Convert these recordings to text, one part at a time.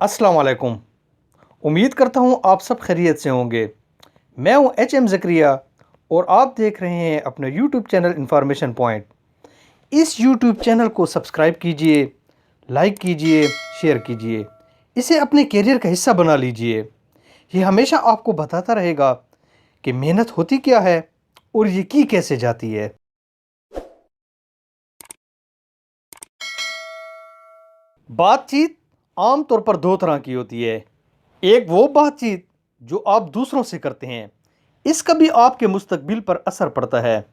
अस्सलाम वालेकुम। उम्मीद करता हूँ आप सब खैरियत से होंगे। मैं हूँ एच.एम. ज़करिया और आप देख रहे हैं अपने यूट्यूब चैनल इन्फॉर्मेशन पॉइंट। इस यूट्यूब चैनल को सब्सक्राइब कीजिए, लाइक कीजिए, शेयर कीजिए। इसे अपने कैरियर का हिस्सा बना लीजिए। ये हमेशा आपको बताता रहेगा कि मेहनत होती क्या है और ये की कैसे जाती है। बातचीत आम तौर पर दो तरह की होती है। एक वो बातचीत जो आप दूसरों से करते हैं, इसका भी आपके मुस्तकबिल पर असर पड़ता है।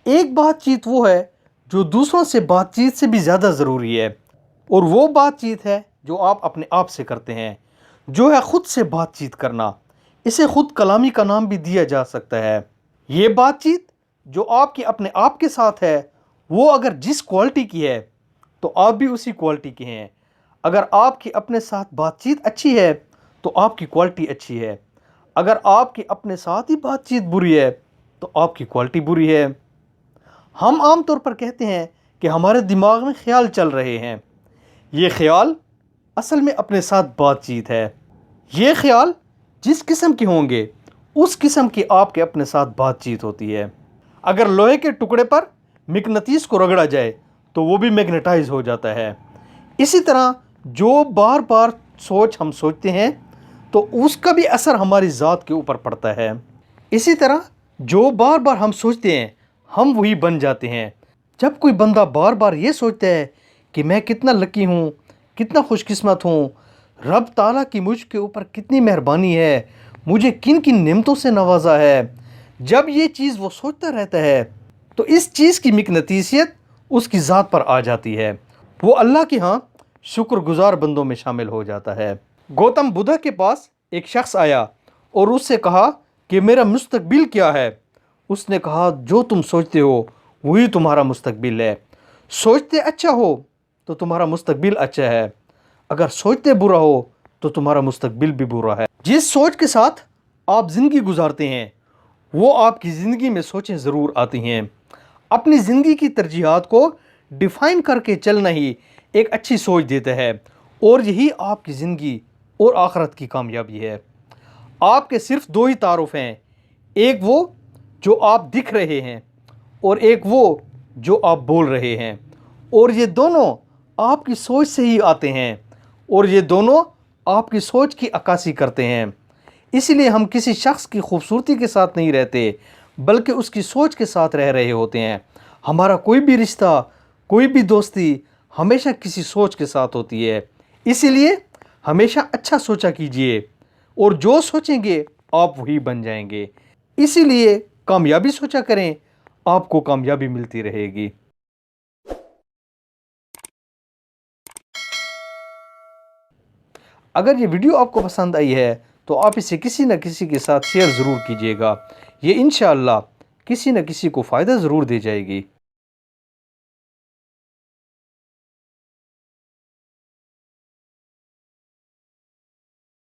एक बातचीत वो है जो दूसरों से बातचीत से भी ज़्यादा ज़रूरी है, और वो बातचीत है जो आप अपने आप से करते हैं, जो है ख़ुद से बातचीत करना। इसे ख़ुद कलामी का नाम भी दिया जा सकता है। ये बातचीत जो आपकी अपने आप के साथ है, वो अगर जिस क्वालिटी की है तो आप भी उसी क्वालिटी के हैं। अगर आपकी अपने साथ बातचीत अच्छी है तो आपकी क्वालिटी अच्छी है। अगर आपकी अपने साथ ही बातचीत बुरी है तो आपकी क्वालिटी बुरी है। हम आम तौर पर कहते हैं कि हमारे दिमाग में ख्याल चल रहे हैं। ये ख्याल असल में अपने साथ बातचीत है। ये ख्याल जिस किस्म के होंगे उस किस्म की आपके अपने साथ बातचीत होती है। अगर लोहे के टुकड़े पर मैग्नेटिस को रगड़ा जाए तो वो भी मैग्नेटाइज हो जाता है। इसी तरह जो बार बार सोच हम सोचते हैं तो उसका भी असर हमारी ज़ात के ऊपर पड़ता है। इसी तरह जो बार बार हम सोचते हैं हम वही बन जाते हैं। जब कोई बंदा बार बार ये सोचता है कि मैं कितना लकी हूँ, कितना खुशकिस्मत हूँ, रब ताला की मुझ के ऊपर कितनी मेहरबानी है, मुझे किन किन नेमतों से नवाजा है, जब ये चीज़ वो सोचता रहता है तो इस चीज़ की मिकनतीसियत उसकी ज़ात पर आ जाती है। वो अल्लाह के यहाँ शुक्रगुजार बंदों में शामिल हो जाता है। गौतम बुद्ध के पास एक शख्स आया और उससे कहा कि मेरा मुस्तकबिल क्या है। उसने कहा जो तुम सोचते हो वही तुम्हारा मुस्तकबिल है। सोचते अच्छा हो तो तुम्हारा मुस्तकबिल अच्छा है, अगर सोचते बुरा हो तो तुम्हारा मुस्तकबिल भी बुरा है। जिस सोच के साथ आप ज़िंदगी गुजारते हैं वो आपकी ज़िंदगी में सोचें ज़रूर आती हैं। अपनी ज़िंदगी की तरजीहात को डिफ़ाइन करके चलना ही एक अच्छी सोच देता है, और यही आपकी ज़िंदगी और आखिरत की कामयाबी है। आपके सिर्फ दो ही तारुफ हैं, एक वो जो आप दिख रहे हैं और एक वो जो आप बोल रहे हैं, और ये दोनों आपकी सोच से ही आते हैं और ये दोनों आपकी सोच की अक्कासी करते हैं। इसलिए हम किसी शख्स की खूबसूरती के साथ नहीं रहते बल्कि उसकी सोच के साथ रह रहे होते हैं। हमारा कोई भी रिश्ता, कोई भी दोस्ती हमेशा किसी सोच के साथ होती है। इसीलिए हमेशा अच्छा सोचा कीजिए और जो सोचेंगे आप वही बन जाएंगे। इसीलिए कामयाबी सोचा करें, आपको कामयाबी मिलती रहेगी। अगर ये वीडियो आपको पसंद आई है तो आप इसे किसी न किसी के साथ शेयर ज़रूर कीजिएगा। ये इंशाअल्लाह किसी न किसी को फ़ायदा ज़रूर दे जाएगी।